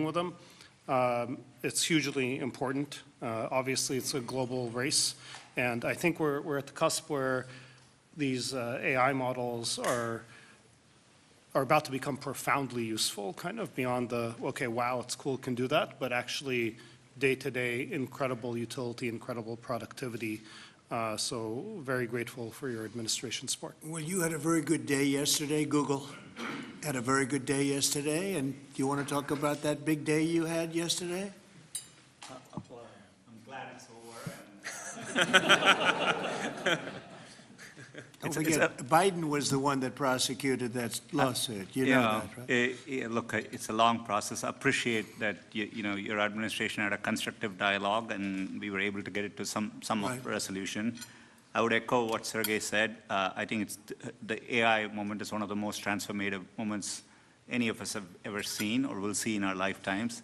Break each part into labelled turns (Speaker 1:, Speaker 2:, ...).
Speaker 1: with them. It's hugely important. Obviously, it's a global race, and I think we're at the cusp where these AI models are about to become profoundly useful, kind of beyond the, okay, wow, it's cool, can do that, but actually day-to-day incredible utility, incredible productivity. So very grateful for your administration support.
Speaker 2: Well, you had a very good day yesterday. Google had a very good day yesterday. And do you want to talk about that big day you had yesterday?
Speaker 3: Well, I'm glad it's over.
Speaker 2: Don't forget, Biden was the one that prosecuted that lawsuit. You know that, right?
Speaker 3: Look, it's a long process. I appreciate that your administration had a constructive dialogue, and we were able to get it to some of resolution. I would echo what Sergey said. I think the AI moment is one of the most transformative moments any of us have ever seen or will see in our lifetimes.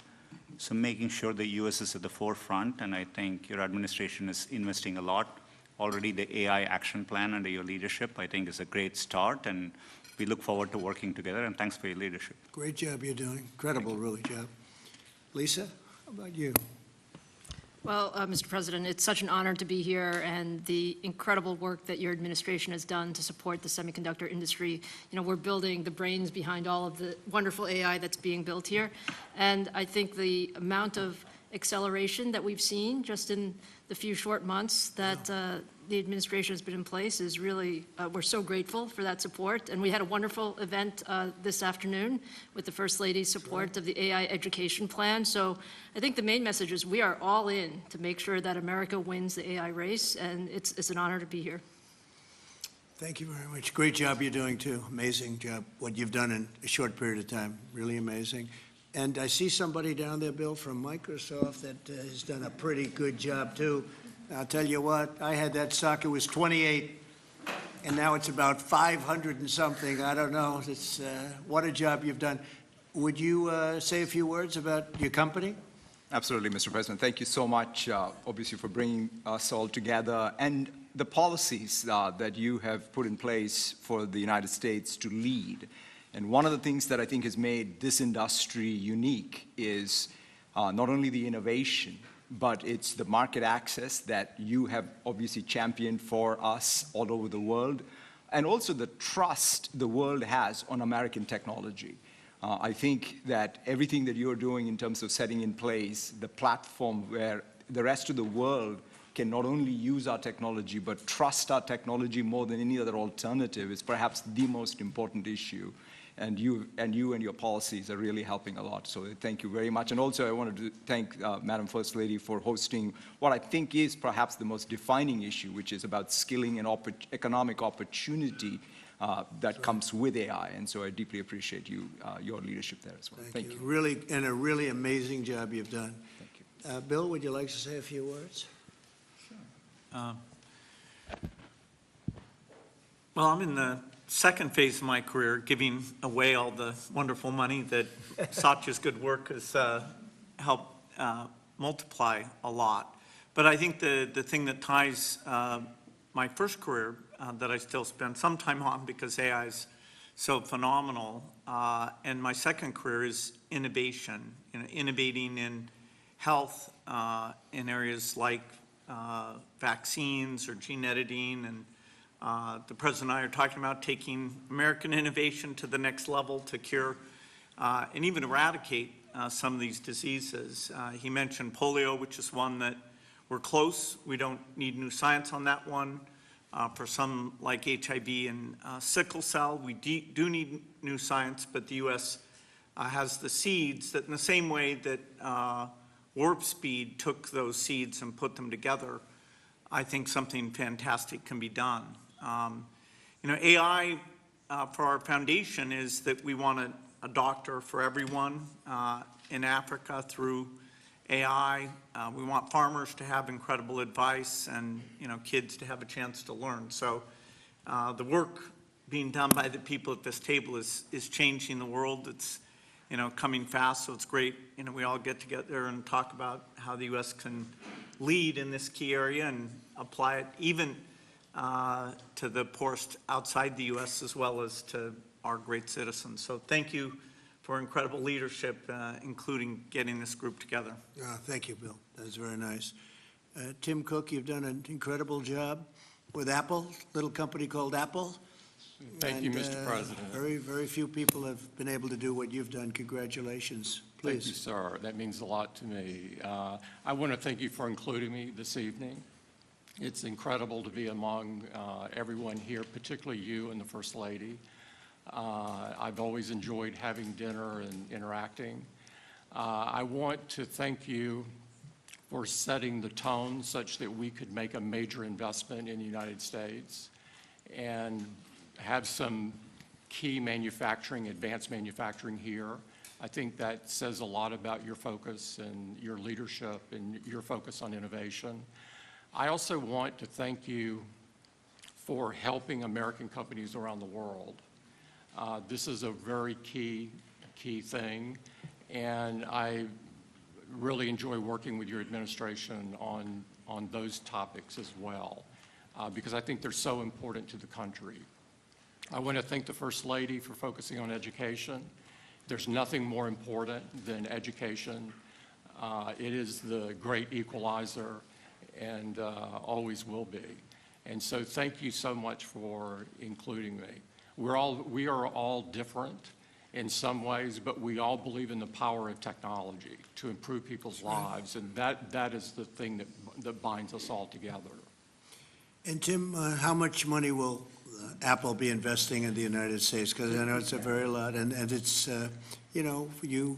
Speaker 3: So making sure the U.S. is at the forefront, and I think your administration is investing a lot. Already the AI action plan under your leadership, I think, is a great start, and we look forward to working together, and thanks for your leadership.
Speaker 2: Great job you're doing. Incredible, really, job. Lisa, how about you?
Speaker 4: Well, Mr. President, it's such an honor to be here, and the incredible work that your administration has done to support the semiconductor industry. We're building the brains behind all of the wonderful AI that's being built here, and I think the amount of acceleration that we've seen just in the few short months that the administration has been in place is really, we're so grateful for that support. And we had a wonderful event this afternoon with the First Lady's support of the AI education plan. So I think the main message is we are all in to make sure that America wins the AI race, and it's an honor to be here.
Speaker 2: Thank you very much. Great job you're doing, too. Amazing job, what you've done in a short period of time. Really amazing. And I see somebody down there, Bill, from Microsoft that has done a pretty good job, too. I'll tell you what, I had that stock, it was 28, and now it's about 500 and something. I don't know. It's what a job you've done. Would you say a few words about your company?
Speaker 5: Absolutely, Mr. President. Thank you so much, obviously, for bringing us all together and the policies that you have put in place for the United States to lead. And one of the things that I think has made this industry unique is not only the innovation, but it's the market access that you have obviously championed for us all over the world, and also the trust the world has on American technology. I think that everything that you're doing in terms of setting in place the platform where the rest of the world can not only use our technology, but trust our technology more than any other alternative is perhaps the most important issue. And you and your policies are really helping a lot. So thank you very much. And also I wanted to thank Madam First Lady for hosting what I think is perhaps the most defining issue, which is about skilling and economic opportunity that comes with AI. And so I deeply appreciate your leadership there as well. Thank you.
Speaker 2: Really, and a really amazing job you've done.
Speaker 5: Thank you.
Speaker 2: Bill, would you like to say a few words?
Speaker 6: Sure. Well, I'm in the second phase of my career, giving away all the wonderful money that Satya's good work has helped multiply a lot. But I think the thing that ties my first career that I still spend some time on because AI is so phenomenal, and my second career is innovation, innovating in health in areas like vaccines or gene editing, and the President and I are talking about taking American innovation to the next level to cure and even eradicate some of these diseases. He mentioned polio, which is one that we're close. We don't need new science on that one. For some like HIV and sickle cell, we do need new science, but the U.S. has the seeds that in the same way that Warp Speed took those seeds and put them together, I think something fantastic can be done. AI for our foundation is that we want a doctor for everyone in Africa through AI. We want farmers to have incredible advice and kids to have a chance to learn. So the work being done by the people at this table is changing the world. It's coming fast, so it's great. We all get together and talk about how the U.S. can lead in this key area and apply it even to the poorest outside the U.S. as well as to our great citizens. So thank you for incredible leadership, including getting this group together.
Speaker 2: Thank you, Bill. That's very nice. Tim Cook, you've done an incredible job with Apple, little company called Apple.
Speaker 7: Thank you,
Speaker 2: And,
Speaker 7: Mr. President.
Speaker 2: Very, very few people have been able to do what you've done. Congratulations.
Speaker 7: Thank you,
Speaker 2: Please.
Speaker 7: sir. That means a lot to me. I want to thank you for including me this evening. It's incredible to be among everyone here, particularly you and the First Lady. I've always enjoyed having dinner and interacting. I want to thank you for setting the tone such that we could make a major investment in the United States and have some key manufacturing, advanced manufacturing here. I think that says a lot about your focus and your leadership and your focus on innovation. I also want to thank you for helping American companies around the world. This is a very key thing, and I really enjoy working with your administration on those topics as well, because I think they're so important to the country. I want to thank the First Lady for focusing on education. There's nothing more important than education. It is the great equalizer and always will be. And so thank you so much for including me. We are all different in some ways, but we all believe in the power of technology to improve people's lives, and that is the thing that binds us all together.
Speaker 2: And Tim, how much money will Apple be investing in the United States? Because I know it's a very lot, and it's, you know, you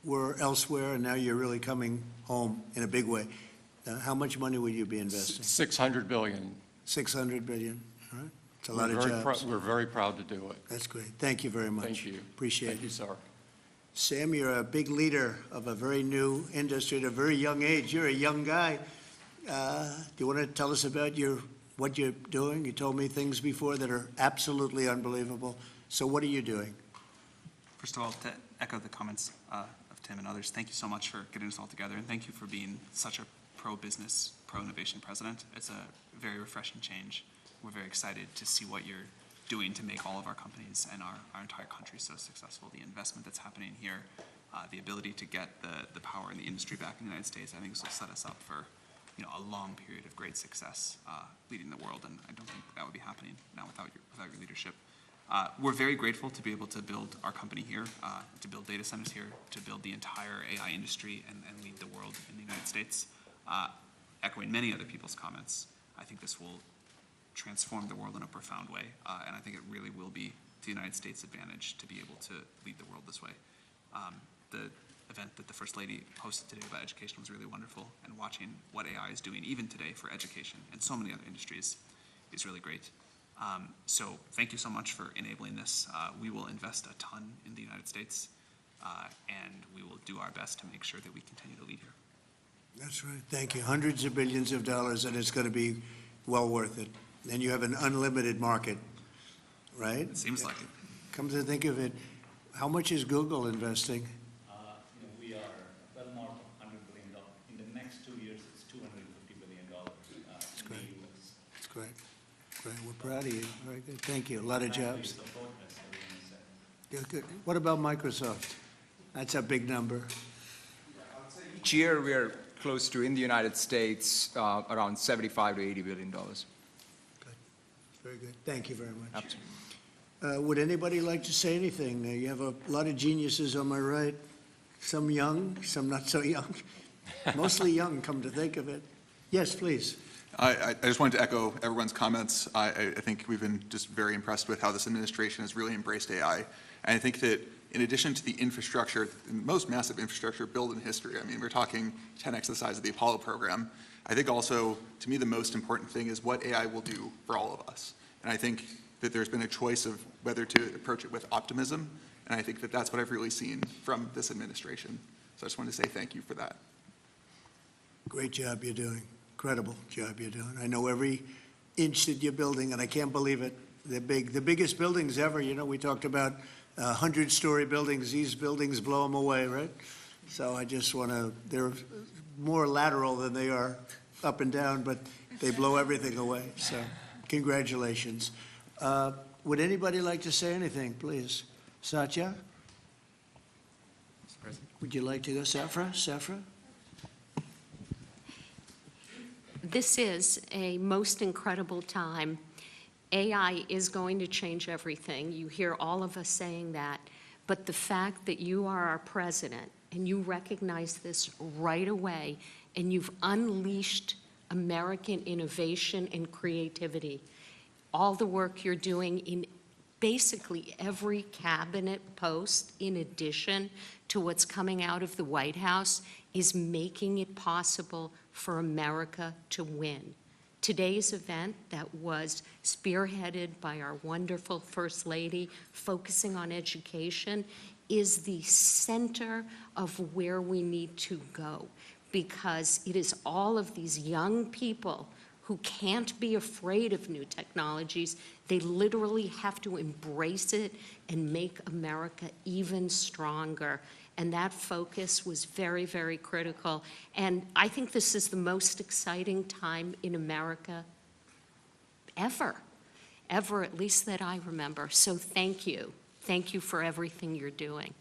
Speaker 2: were elsewhere, and now you're really coming home in a big way. How much money will you be investing?
Speaker 7: $600 billion.
Speaker 2: $600 billion, all right? It's a lot of
Speaker 7: We're very
Speaker 2: jobs.
Speaker 7: we're very proud to do it.
Speaker 2: That's great. Thank you very much.
Speaker 7: Thank you.
Speaker 2: Appreciate
Speaker 7: Thank
Speaker 2: it.
Speaker 7: you, sir.
Speaker 2: Sam, you're a big leader of a very new industry at a very young age. You're a young guy. Do you want to tell us about what you're doing? You told me things before that are absolutely unbelievable. So what are you doing?
Speaker 8: First of all, to echo the comments of Tim and others, thank you so much for getting us all together, and thank you for being such a pro-business, pro-innovation president. It's a very refreshing change. We're very excited to see what you're doing to make all of our companies and our entire country so successful. The investment that's happening here, the ability to get the power in the industry back in the United States, I think this will set us up for a long period of great success leading the world, and I don't think that would be happening now without your leadership. We're very grateful to be able to build our company here, to build data centers here, to build the entire AI industry and lead the world in the United States. Echoing many other people's comments, I think this will transform the world in a profound way, and I think it really will be to the United States' advantage to be able to lead the world this way. The event that the First Lady hosted today about education was really wonderful, and watching what AI is doing even today for education and so many other industries is really great. So thank you so much for enabling this. We will invest a ton in the United States, and we will do our best to make sure that we continue to lead here.
Speaker 2: That's right. Thank you. Hundreds of billions of dollars, and it's going to be well worth it. And you have an unlimited market, right?
Speaker 8: It seems like it.
Speaker 2: Come to think of it, how much is Google investing?
Speaker 3: We are well north of $100 billion. In the next 2 years, it's $250 billion in
Speaker 2: great.
Speaker 3: the US.
Speaker 2: That's great. Great. We're proud of you. Very good. Thank you. A lot of jobs.
Speaker 3: Support us, everyone said.
Speaker 2: Yeah, good. What about Microsoft? That's a big number.
Speaker 5: Each year, we're close to, in the United States, around $75 to $80 billion.
Speaker 2: Good. Very good. Thank you very much.
Speaker 5: Absolutely.
Speaker 2: Would anybody like to say anything? You have a lot of geniuses on my right, some young, some not so young. Mostly young, come to think of it. Yes, please.
Speaker 9: I just wanted to echo everyone's comments. I think we've been just very impressed with how this administration has really embraced AI. And I think that in addition to the infrastructure, the most massive infrastructure built in history, I mean, we're talking 10x the size of the Apollo program. I think also, to me, the most important thing is what AI will do for all of us. And I think that there's been a choice of whether to approach it with optimism, and I think that that's what I've really seen from this administration. So I just wanted to say thank you for that.
Speaker 2: Great job you're doing. Incredible job you're doing. I know every inch that you're building, and I can't believe it. They're big. The biggest buildings ever. You know, we talked about 100-story buildings. These buildings blow them away, right? So I just want to, they're more lateral than they are up and down, but they blow everything away. So congratulations. Would anybody like to say anything, please? Satya? Would you like to go, Safra? Safra?
Speaker 10: This is a most incredible time. AI is going to change everything. You hear all of us saying that. But the fact that you are our president and you recognize this right away and you've unleashed American innovation and creativity, all the work you're doing in basically every cabinet post, in addition to what's coming out of the White House, is making it possible for America to win. Today's event that was spearheaded by our wonderful First Lady, focusing on education, is the center of where we need to go, because it is all of these young people who can't be afraid of new technologies. They literally have to embrace it and make America even stronger. And that focus was very, very critical. And I think this is the most exciting time in America ever, at least that I remember. So thank you. Thank you for everything you're doing.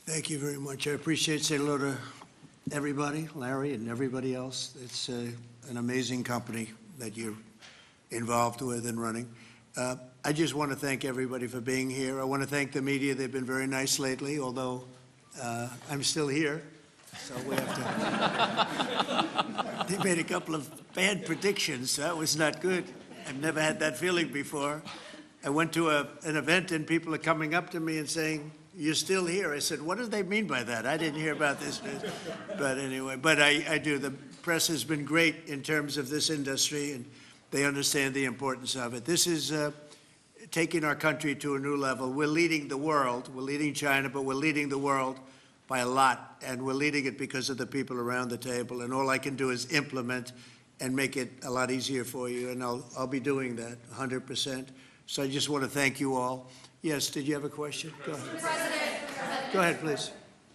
Speaker 2: Thank you very much. I appreciate, say hello to everybody, Larry and everybody else. It's an amazing company that you're involved with and running. I just want to thank everybody for being here. I want to thank the media. They've been very nice lately, although I'm still here, so we have to. They made a couple of bad predictions. That was not good. I've never had that feeling before. I went to an event and people are coming up to me and saying, "You're still here." I said, "What do they mean by that? I didn't hear about this." But anyway, I do. The press has been great in terms of this industry, and they understand the importance of it. This is taking our country to a new level. We're leading the world. We're leading China, but we're leading the world by a lot, and we're leading it because of the people around the table. And all I can do is implement and make it a lot easier for you, and I'll be doing that 100%. So I just want to thank you all. Yes, did you have a question? Go ahead.
Speaker 11: President.
Speaker 2: Go ahead, please.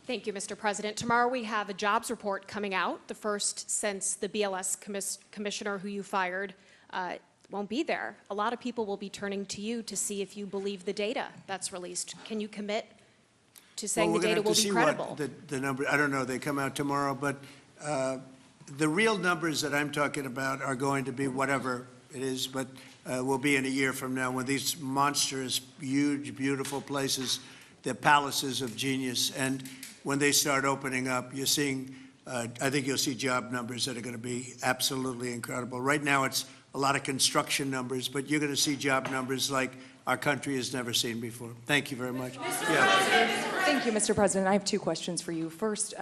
Speaker 11: Thank you, Mr. President. Tomorrow we have a jobs report coming out, the first since the BLS commissioner who you fired won't be there. A lot of people will be turning to you to see if you believe the data that's released. Can you commit to saying the data will be credible?
Speaker 2: The number, I don't know, they come out tomorrow, but the real numbers that I'm talking about are going to be whatever it is, but will be in a year from now when these monstrous, huge, beautiful places, they're palaces of genius, and when they start opening up, you're seeing, I think you'll see job numbers that are going to be absolutely incredible. Right now it's a lot of construction numbers, but you're going to see job numbers like our country has never seen before. Thank you very much.
Speaker 12: Thank you, Mr. President. I have two questions for you. First,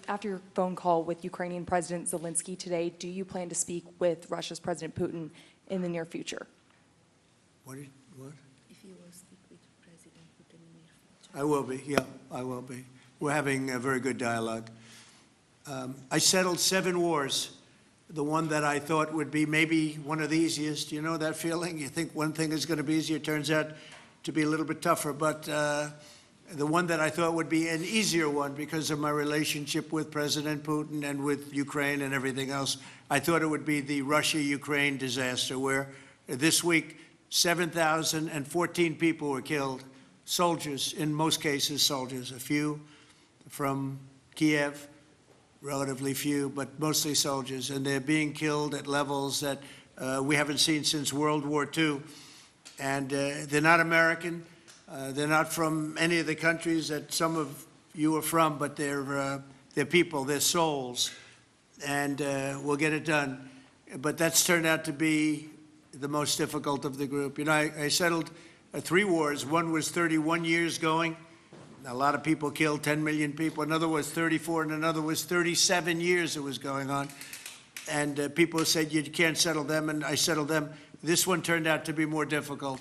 Speaker 12: after your phone call with Ukrainian President Zelensky today, do you plan to speak with Russia's President Putin in the near future?
Speaker 2: What?
Speaker 10: If you will speak with President Putin in the near future.
Speaker 2: I will be, yeah, I will be. We're having a very good dialogue. I settled 7 wars. The one that I thought would be maybe one of the easiest. You know that feeling? You think one thing is going to be easier, it turns out to be a little bit tougher. But the one that I thought would be an easier one because of my relationship with President Putin and with Ukraine and everything else, I thought it would be the Russia-Ukraine disaster, where this week 7,014 people were killed, soldiers, in most cases soldiers, a few from Kiev, relatively few, but mostly soldiers, and they're being killed at levels that we haven't seen since World War II. And they're not American. They're not from any of the countries that some of you are from, but they're people, they're souls, and we'll get it done. But that's turned out to be the most difficult of the group. You know, I settled 3 wars. One was 31 years going. A lot of people killed, 10 million people. Another was 34, and another was 37 years it was going on. And people said, you can't settle them, and I settled them. This one turned out to be more difficult,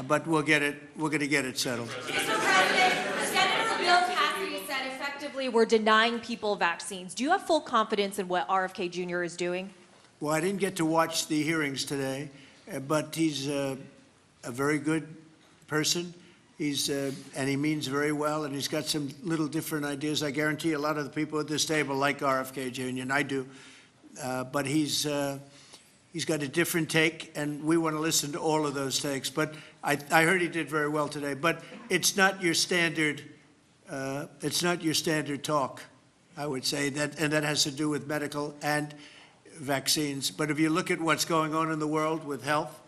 Speaker 2: but we'll get it. We're going to get it settled.
Speaker 13: Mr. President, Senator Bill Cassidy said effectively we're denying people vaccines. Do you have full confidence in what RFK Jr. is doing?
Speaker 2: Well, I didn't get to watch the hearings today, but he's a very good person. And he means very well, and he's got some little different ideas. I guarantee a lot of the people at this table like RFK Jr., and I do. But he's got a different take, and we want to listen to all of those takes. But I heard he did very well today. But it's not your standard it's not your standard talk, I would say, and that has to do with medical and vaccines. But if you look at what's going on in the world with health,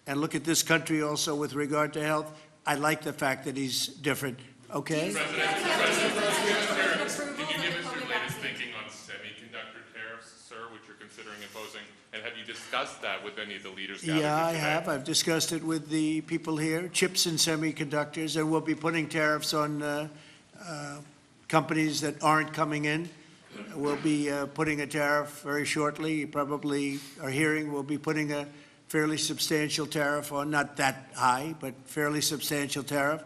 Speaker 2: and look at this country also with regard to health, I like the fact that he's different. Okay?
Speaker 14: Can you give us your latest thinking on semiconductor tariffs, sir, which you're considering imposing? And have you discussed that with any of the leaders gathered
Speaker 2: Yeah, I
Speaker 14: today?
Speaker 2: have. I've discussed it with the people here, chips and semiconductors, and we'll be putting tariffs on companies that aren't coming in. We'll be putting a tariff very shortly. You probably are hearing we'll be putting a fairly substantial tariff on, not that high, but fairly substantial tariff,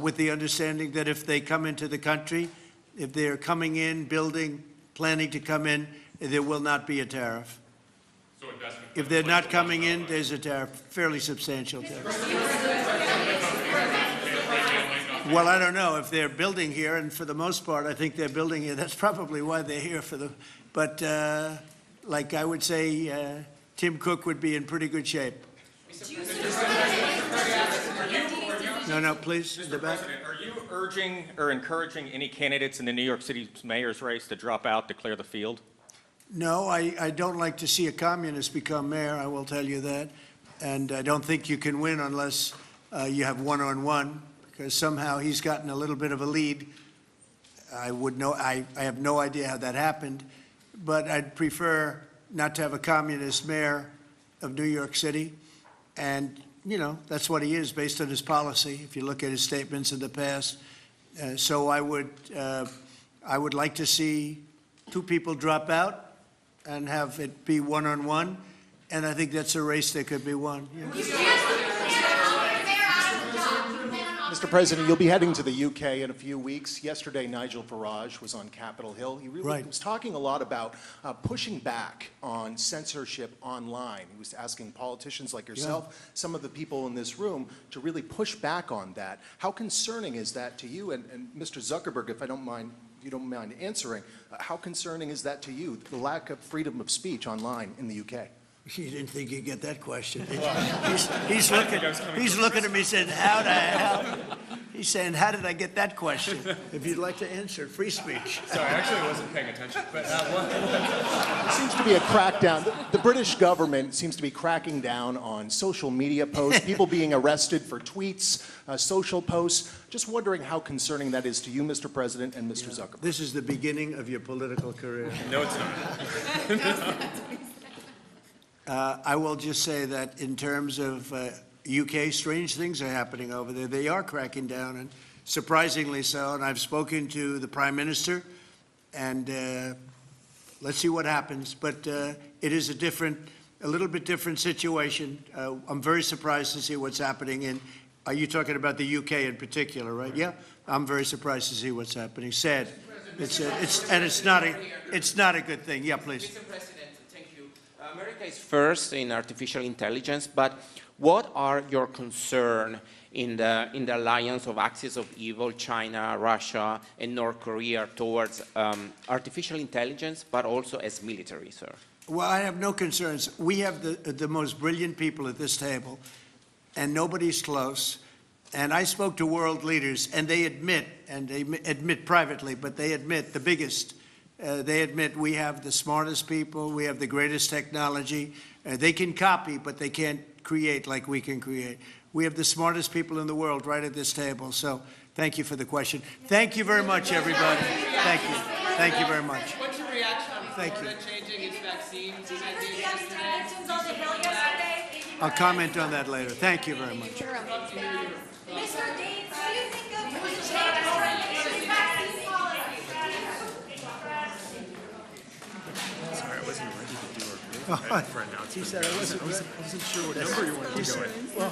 Speaker 2: with the understanding that if they come into the country, if they're coming in, building, planning to come in, there will not be a tariff.
Speaker 14: So investment
Speaker 2: If they're not coming in, there's a tariff, fairly substantial tariff. Well, I don't know if they're building here, and for the most part, I think they're building here. That's probably why they're here for the, but like I would say, Tim Cook would be in pretty good shape. No, please, in the back.
Speaker 15: President, are you urging or encouraging any candidates in the New York City mayor's race to drop out to clear the field?
Speaker 2: No, I don't like to see a communist become mayor, I will tell you that. And I don't think you can win unless you have one-on-one, because somehow he's gotten a little bit of a lead. I have no idea how that happened, but I'd prefer not to have a communist mayor of New York City. And, you know, that's what he is based on his policy, if you look at his statements in the past. So I would like to see two people drop out and have it be one-on-one, and I think that's a race that could be won. Yeah.
Speaker 16: Mr. President, you'll be heading to the UK in a few weeks. Yesterday, Nigel Farage was on Capitol Hill. He really was talking a lot about pushing back on censorship online. He was asking politicians like yourself, some of the people in this room, to really push back on that. How concerning is that to you? And Mr. Zuckerberg, if you don't mind answering, how concerning is that to you, the lack of freedom of speech online in the UK?
Speaker 2: You didn't think you'd get that question. He's looking at me saying, how the hell? He's saying, how did I get that question? If you'd like to answer, free speech.
Speaker 17: Sorry, actually I wasn't paying attention. But
Speaker 16: There seems to be a crackdown. The British government seems to be cracking down on social media posts, people being arrested for tweets, social posts. Just wondering how concerning that is to you, Mr. President, and Mr. Zuckerberg.
Speaker 2: This is the beginning of your political career.
Speaker 17: No, it's not.
Speaker 2: I will just say that in terms of UK, strange things are happening over there. They are cracking down, and surprisingly so. And I've spoken to the Prime Minister, and let's see what happens. But it is a little bit different situation. I'm very surprised to see what's happening are you talking about the UK in particular, right? Yeah, I'm very surprised to see what's happening. Sad. It's not a good thing. Yeah, please.
Speaker 18: Mr. President, thank you. America is first in artificial intelligence, but what are your concerns in the alliance of axis of evil, China, Russia, and North Korea towards artificial intelligence, but also as military, sir?
Speaker 2: Well, I have no concerns. We have the most brilliant people at this table, and nobody's close. And I spoke to world leaders, and they admit privately, but they admit the biggest. They admit we have the smartest people, we have the greatest technology. They can copy, but they can't create like we can create. We have the smartest people in the world right at this table. So thank you for the question. Thank you very much, everybody. Thank you. Thank you very much.
Speaker 18: What's your reaction on Florida changing its vaccine mandates yesterday?
Speaker 2: I'll comment on that later. Thank you very much.
Speaker 13: Mr. Dean, what do you think of the change in vaccine policy?
Speaker 17: Sorry, I wasn't ready to do our for announcements.
Speaker 2: He said I wasn't
Speaker 17: sure what number you wanted to go in.
Speaker 2: Well,